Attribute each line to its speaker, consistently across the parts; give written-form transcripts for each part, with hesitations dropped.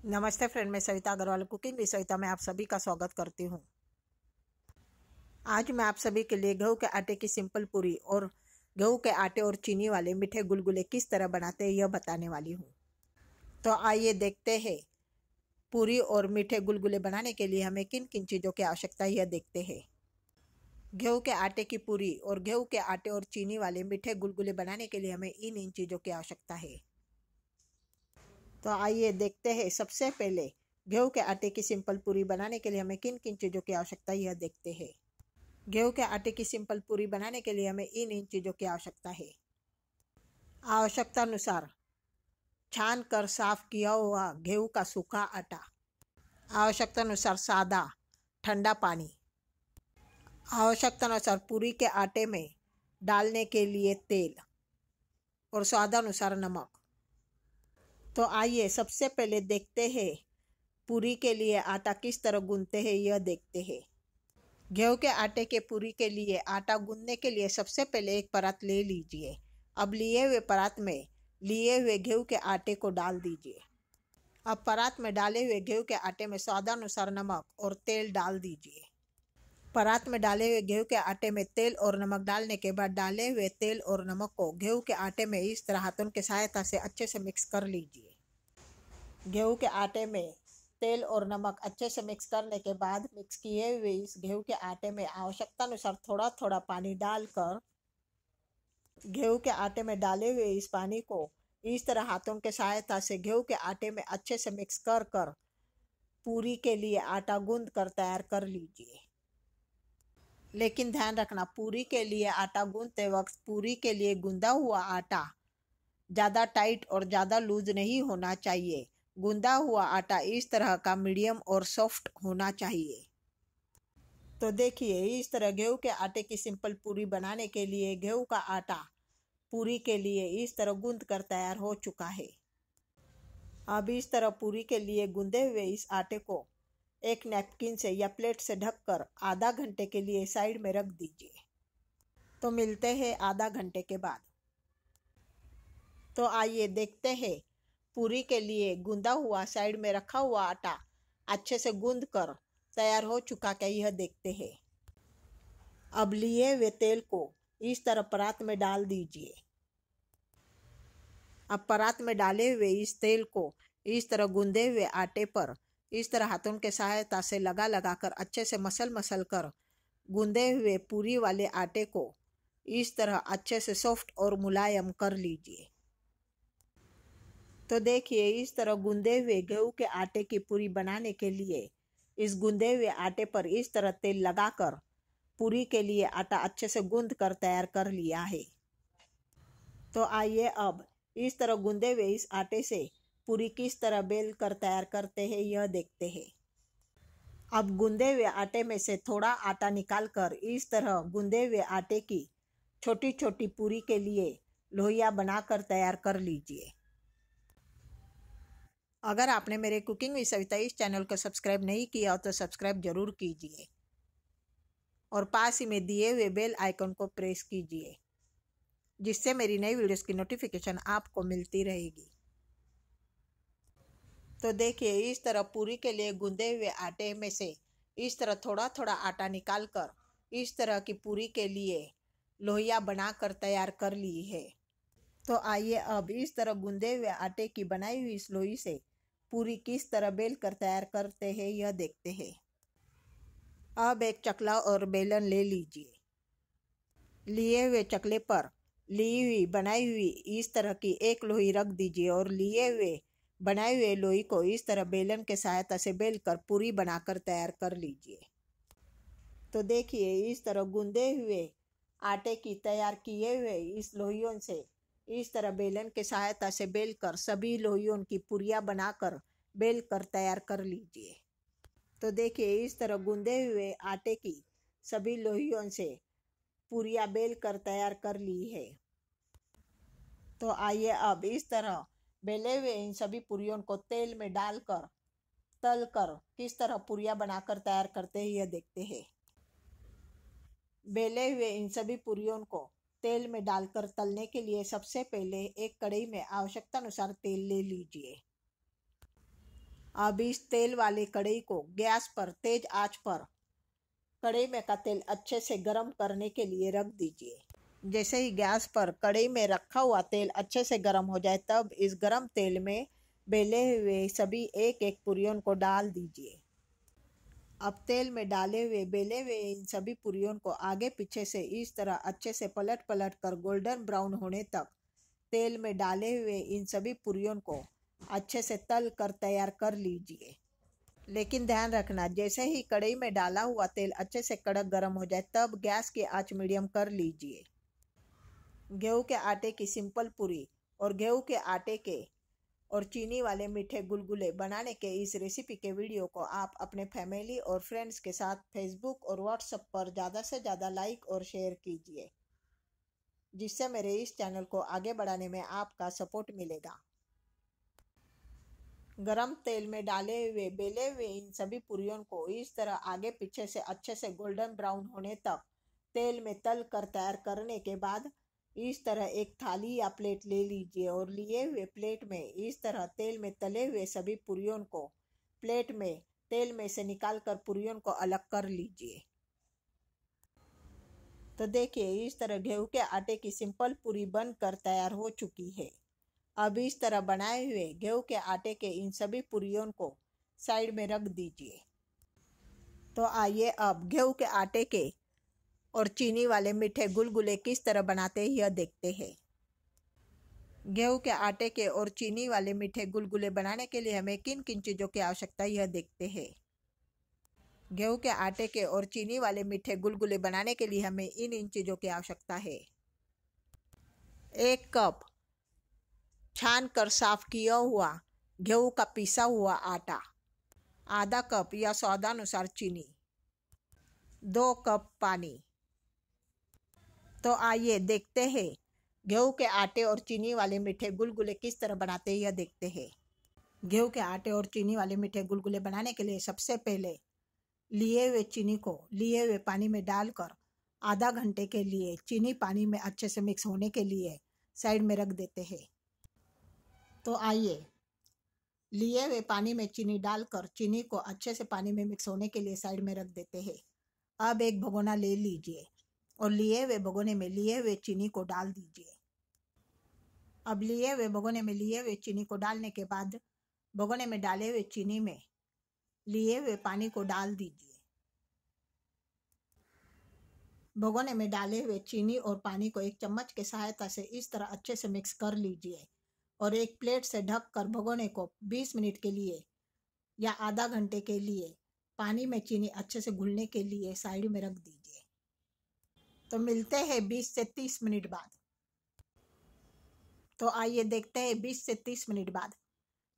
Speaker 1: नमस्ते फ्रेंड, मैं Savita Agarwal cooking with Savita में आप सभी का स्वागत करती हूँ। आज मैं आप सभी के लिए गेहूं के आटे की सिंपल पूरी और गेहूं के आटे और चीनी वाले मीठे गुलगुले किस तरह बनाते हैं यह बताने वाली हूँ। तो आइए देखते हैं पूरी और मीठे गुलगुले बनाने के लिए हमें किन किन चीज़ों की आवश्यकता है यह देखते हैं। गेहूं के आटे की पूरी और गेहूं के आटे और चीनी वाले मीठे गुलगुले बनाने के लिए हमें इन चीज़ों की आवश्यकता है। तो आइए देखते हैं। सबसे पहले गेहूं के आटे की सिंपल पूरी बनाने के लिए हमें किन किन चीज़ों की आवश्यकता है यह देखते हैं। गेहूं के आटे की सिंपल पूरी बनाने के लिए हमें इन चीज़ों की आवश्यकता है। आवश्यकता अनुसार छान कर साफ किया हुआ गेहूं का सूखा आटा। आवश्यकता अनुसार सादा ठंडा पानी। आवश्यकता अनुसार पूरी के आटे में डालने के लिए तेल और स्वादानुसार नमक। तो आइए सबसे पहले देखते हैं पूरी के लिए आटा किस तरह गूंथते हैं यह देखते हैं। गेहूं के आटे के पूरी के लिए आटा गूंथने के लिए सबसे पहले एक परत ले लीजिए। अब लिए हुए परत में लिए हुए गेहूं के आटे को डाल दीजिए। अब परत में डाले हुए गेहूं के आटे में स्वादानुसार नमक और तेल डाल दीजिए। परत में डाले हुए गेहूं के आटे में तेल और नमक डालने के बाद डाले हुए तेल और नमक को गेहूं के आटे में इस तरह हाथों की सहायता से अच्छे से मिक्स कर लीजिए। गेहूं के आटे में तेल और नमक अच्छे से मिक्स करने के बाद मिक्स किए हुए इस गेहूं के आटे में आवश्यकता अनुसार थोड़ा थोड़ा पानी डालकर गेहूं के आटे में डाले हुए इस पानी को इस तरह हाथों के सहायता से गेहूं के आटे में अच्छे से मिक्स कर कर पूरी के लिए आटा गूंथ कर तैयार कर लीजिए। लेकिन ध्यान रखना, पूरी के लिए आटा गूंथते वक्त पूरी के लिए गूंदा हुआ आटा ज़्यादा टाइट और ज़्यादा लूज नहीं होना चाहिए। गूंदा हुआ आटा इस तरह का मीडियम और सॉफ्ट होना चाहिए। तो देखिए, इस तरह गेहूं के आटे की सिंपल पूरी बनाने के लिए गेहूं का आटा पूरी के लिए इस तरह गूंथ कर तैयार हो चुका है। अब इस तरह पूरी के लिए गूंदे हुए इस आटे को एक नैपकिन से या प्लेट से ढककर आधा घंटे के लिए साइड में रख दीजिए। तो मिलते हैं आधा घंटे के बाद। तो आइए देखते हैं पूरी के लिए गूंदा हुआ साइड में रखा हुआ आटा अच्छे से गूंद कर तैयार हो चुका क्या यह देखते हैं। अब लिए हुए तेल को इस तरह परात में डाल दीजिए। अब परात में डाले हुए इस तेल को इस तरह गूंदे हुए आटे पर इस तरह हाथों के सहायता से लगा लगा कर अच्छे से मसल कर गूंदे हुए पूरी वाले आटे को इस तरह अच्छे से सॉफ्ट और मुलायम कर लीजिए। तो देखिए, इस तरह गूंदे हुए गेहूं के आटे की पूरी बनाने के लिए इस गूंदे हुए आटे पर इस तरह तेल लगाकर पूरी के लिए आटा अच्छे से गूंद कर तैयार कर लिया है। तो आइए अब इस तरह गूंदे हुए इस आटे से पूरी किस तरह बेल कर तैयार करते हैं यह देखते हैं। अब गूंदे हुए आटे में से थोड़ा आटा निकालकर इस तरह गूंदे हुए आटे की छोटी छोटी पूरी के लिए लोइयां बनाकर तैयार कर लीजिए। अगर आपने मेरे कुकिंग विद सविता इस चैनल को सब्सक्राइब नहीं किया हो तो सब्सक्राइब जरूर कीजिए और पास ही में दिए हुए बेल आइकन को प्रेस कीजिए, जिससे मेरी नई वीडियोस की नोटिफिकेशन आपको मिलती रहेगी। तो देखिए, इस तरह पूरी के लिए गूंदे हुए आटे में से इस तरह थोड़ा थोड़ा आटा निकालकर इस तरह की पूरी के लिए लोइयां बनाकर तैयार कर ली है। तो आइए अब इस तरह गूंदे हुए आटे की बनाई हुई इस लोई से पूरी किस तरह बेल कर तैयार करते हैं यह देखते हैं। अब एक चकला और बेलन ले लीजिए। लिए हुए चकले पर ली हुई बनाई हुई इस तरह की एक लोई रख दीजिए और लिए हुए बनाए हुए लोई को इस तरह बेलन के सहायता से बेल कर पूरी बनाकर तैयार कर लीजिए। तो देखिए, इस तरह गूंदे हुए आटे की तैयार किए हुए इस लोइयों से इस तरह बेलन के सहायता से बेल कर सभी लोइयों की पूरियां बनाकर बेल कर तैयार कर लीजिए। तो देखिए, इस तरह गूंदे हुए आटे की सभी लोइयों से पूरियां बेल कर तैयार कर ली है। तो आइए अब इस तरह बेले हुए इन सभी पूरियों को तेल में डालकर तल कर किस तरह पूरियां बनाकर तैयार करते हैं यह देखते हैं। बेले हुए इन सभी पूरियों को तेल में डालकर तलने के लिए सबसे पहले एक कढ़ाई में आवश्यकता अनुसार तेल ले लीजिए। अब इस तेल वाली कढ़ाई को गैस पर तेज आंच पर कढ़ाई में का तेल अच्छे से गर्म करने के लिए रख दीजिए। जैसे ही गैस पर कढ़ाई में रखा हुआ तेल अच्छे से गर्म हो जाए तब इस गर्म तेल में बेले हुए सभी एक एक पुरियों को डाल दीजिए। अब तेल में डाले हुए बेले हुए इन सभी पुरियों को आगे पीछे से इस तरह अच्छे से पलट पलट कर गोल्डन ब्राउन होने तक तेल में डाले हुए इन सभी पुरियों को अच्छे से तल कर तैयार कर लीजिए। लेकिन ध्यान रखना, जैसे ही कढ़ाई में डाला हुआ तेल अच्छे से कड़क गर्म हो जाए तब गैस की आंच मीडियम कर लीजिए। गेहूं के आटे की सिंपल पूरी और गेहूं के आटे के और चीनी वाले मीठे गुलगुले बनाने के इस रेसिपी के वीडियो को आप अपने फैमिली और फ्रेंड्स के साथ फेसबुक और व्हाट्सएप पर ज़्यादा से ज़्यादा लाइक और शेयर कीजिए, जिससे मेरे इस चैनल को आगे बढ़ाने में आपका सपोर्ट मिलेगा। गरम तेल में डाले हुए बेले हुए इन सभी पूरियों को इस तरह आगे पीछे से अच्छे से गोल्डन ब्राउन होने तक तेल में तल कर तैयार करने के बाद इस तरह एक थाली या प्लेट ले लीजिए और लिए हुए प्लेट में इस तरह तेल में तले हुए सभी पूरियों को प्लेट में तेल में से निकाल कर पूरियों को अलग कर लीजिए। तो देखिए, इस तरह गेहूं के आटे की सिंपल पूरी बनकर तैयार हो चुकी है। अब इस तरह बनाए हुए गेहूं के आटे के इन सभी पूरियों को साइड में रख दीजिए। तो आइए अब गेहूं के आटे के और चीनी वाले मीठे गुलगुले किस तरह बनाते हैं यह देखते हैं। गेहूं के आटे के और चीनी वाले मीठे गुलगुले बनाने के लिए हमें किन किन चीज़ों की आवश्यकता है यह देखते हैं। गेहूं के आटे के और चीनी वाले मीठे गुलगुले बनाने के लिए हमें इन चीज़ों की आवश्यकता है। 1 कप छान कर साफ किया हुआ गेहूं का पिसा हुआ आटा, आधा कप या स्वादानुसार चीनी, 2 कप पानी। तो आइए देखते हैं गेहूं के आटे और चीनी वाले मीठे गुलगुले किस तरह बनाते हैं यह देखते हैं। गेहूं के आटे और चीनी वाले मीठे गुलगुले बनाने के लिए सबसे पहले लिए हुए चीनी को लिए हुए पानी में डालकर आधा घंटे के लिए चीनी पानी में अच्छे से मिक्स होने के लिए साइड में रख देते हैं। तो आइए लिए हुए पानी में चीनी डालकर चीनी को अच्छे से पानी में मिक्स होने के लिए साइड में रख देते हैं। अब एक भगोना ले लीजिए और लिए हुए भगोने में लिए हुए चीनी को डाल दीजिए। अब लिए हुए भगोने में लिए हुए चीनी को डालने के बाद भगोने में डाले हुए चीनी में लिए हुए पानी को डाल दीजिए। भगोने में डाले हुए चीनी और पानी को एक चम्मच के सहायता से इस तरह अच्छे से मिक्स कर लीजिए और एक प्लेट से ढककर भगोने को 20 मिनट के लिए या आधा घंटे के लिए पानी में चीनी अच्छे से घुलने के लिए साइड में रख दीजिए। तो मिलते हैं 20 से 30 मिनट बाद। तो आइए देखते हैं 20 से 30 मिनट बाद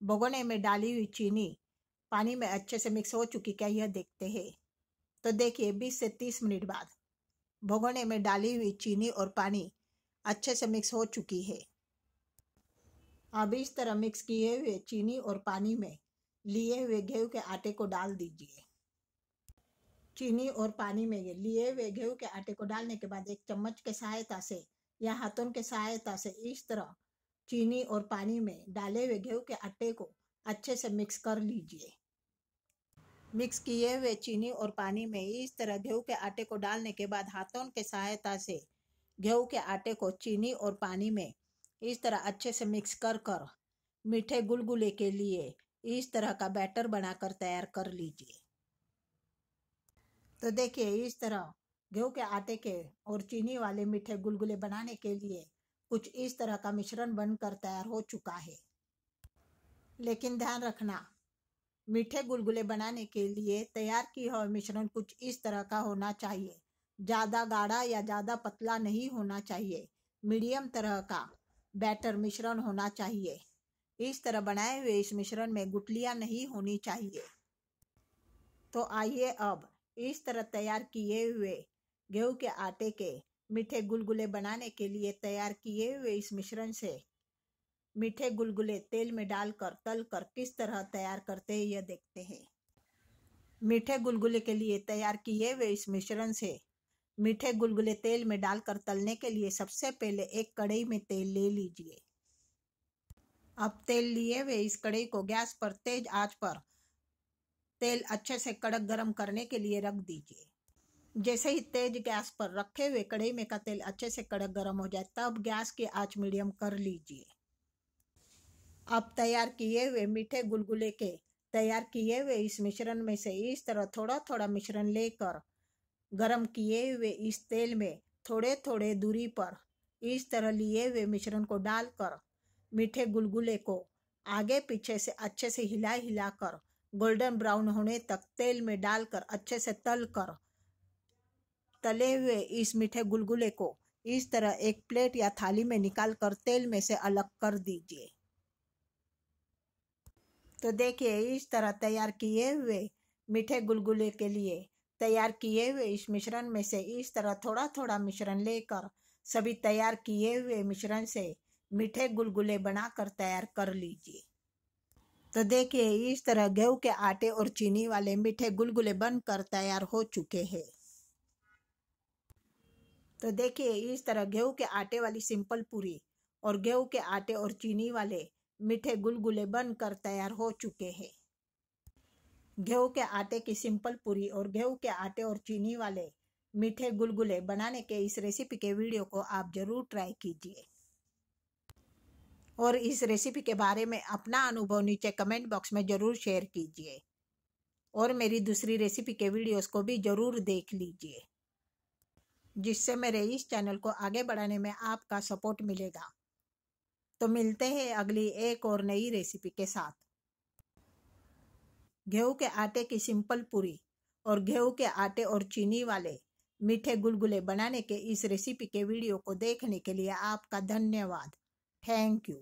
Speaker 1: भगोने में डाली हुई चीनी पानी में अच्छे से मिक्स हो चुकी क्या यह देखते हैं। तो देखिए 20 से 30 मिनट बाद भगोने में डाली हुई चीनी और पानी अच्छे से मिक्स हो चुकी है। अब इस तरह मिक्स किए हुए चीनी और पानी में लिए हुए गेहूं के आटे को डाल दीजिए। चीनी और पानी में लिए हुए गेहूं के आटे को डालने के बाद एक चम्मच के सहायता से या हाथों के सहायता से इस तरह चीनी और पानी में डाले हुए गेहूं के आटे को अच्छे से मिक्स कर लीजिए। मिक्स किए हुए चीनी और पानी में इस तरह गेहूं के आटे को डालने के बाद हाथों के सहायता से गेहूं के आटे को चीनी और पानी में इस तरह अच्छे से मिक्स कर कर मीठे गुलगुले के लिए इस तरह का बैटर बनाकर तैयार कर लीजिए। तो देखिए, इस तरह गेहूं के आटे के और चीनी वाले मीठे गुलगुले बनाने के लिए कुछ इस तरह का मिश्रण बनकर तैयार हो चुका है। लेकिन ध्यान रखना, मीठे गुलगुले बनाने के लिए तैयार किया हुआ मिश्रण कुछ इस तरह का होना चाहिए। ज़्यादा गाढ़ा या ज़्यादा पतला नहीं होना चाहिए, मीडियम तरह का बैटर मिश्रण होना चाहिए। इस तरह बनाए हुए इस मिश्रण में गुठलियाँ नहीं होनी चाहिए। तो आइए अब इस तरह तैयार किए हुए गेहूं के आटे के मीठे गुलगुले बनाने के लिए तैयार किए हुए इस मिश्रण से मीठे गुलगुले तेल में डालकर तल कर किस तरह तैयार करते हैं यह देखते हैं। मीठे गुलगुले के लिए तैयार किए हुए इस मिश्रण से मीठे गुलगुले तेल में डालकर तलने के लिए सबसे पहले एक कढ़ाई में तेल ले लीजिए। अब तेल लिए हुए इस कढ़ाई को गैस पर तेज आंच पर तेल अच्छे से कड़क गरम करने के लिए रख दीजिए। जैसे ही तेज गैस पर रखे हुए कढ़ाई में का तेल अच्छे से कड़क गरम हो जाए तब गैस की आंच मीडियम कर लीजिए। अब तैयार किए हुए मीठे गुलगुले के तैयार किए हुए इस मिश्रण में से इस तरह थोड़ा थोड़ा मिश्रण लेकर गरम किए हुए इस तेल में थोड़े थोड़े दूरी पर इस तरह लिए हुए मिश्रण को डालकर मीठे गुलगुले को आगे पीछे से अच्छे से हिला हिलाकर गोल्डन ब्राउन होने तक तेल में डालकर अच्छे से तले हुए इस मीठे गुलगुले को इस तरह एक प्लेट या थाली में निकाल कर तेल में से अलग कर दीजिए। तो देखिए इस तरह तैयार किए हुए मीठे गुलगुले के लिए तैयार किए हुए इस मिश्रण में से इस तरह थोड़ा थोड़ा मिश्रण लेकर सभी तैयार किए हुए मिश्रण से मीठे गुलगुले बनाकर तैयार कर लीजिए। तो देखिए इस तरह गेहूं के आटे और चीनी वाले मीठे गुलगुले बनकर तैयार हो चुके हैं। तो देखिए इस तरह गेहूं के आटे वाली सिंपल पूरी और गेहूं के आटे और चीनी वाले मीठे गुलगुले बनकर तैयार हो चुके हैं। गेहूं के आटे की सिंपल पूरी और गेहूं के आटे और चीनी वाले मीठे गुलगुले बनाने के इस रेसिपी के वीडियो को आप जरूर ट्राई कीजिए और इस रेसिपी के बारे में अपना अनुभव नीचे कमेंट बॉक्स में जरूर शेयर कीजिए और मेरी दूसरी रेसिपी के वीडियोस को भी जरूर देख लीजिए, जिससे मेरे इस चैनल को आगे बढ़ाने में आपका सपोर्ट मिलेगा। तो मिलते हैं अगली एक और नई रेसिपी के साथ। गेहूं के आटे की सिंपल पूरी और गेहूं के आटे और चीनी वाले मीठे गुलगुले बनाने के इस रेसिपी के वीडियो को देखने के लिए आपका धन्यवाद। Thank you.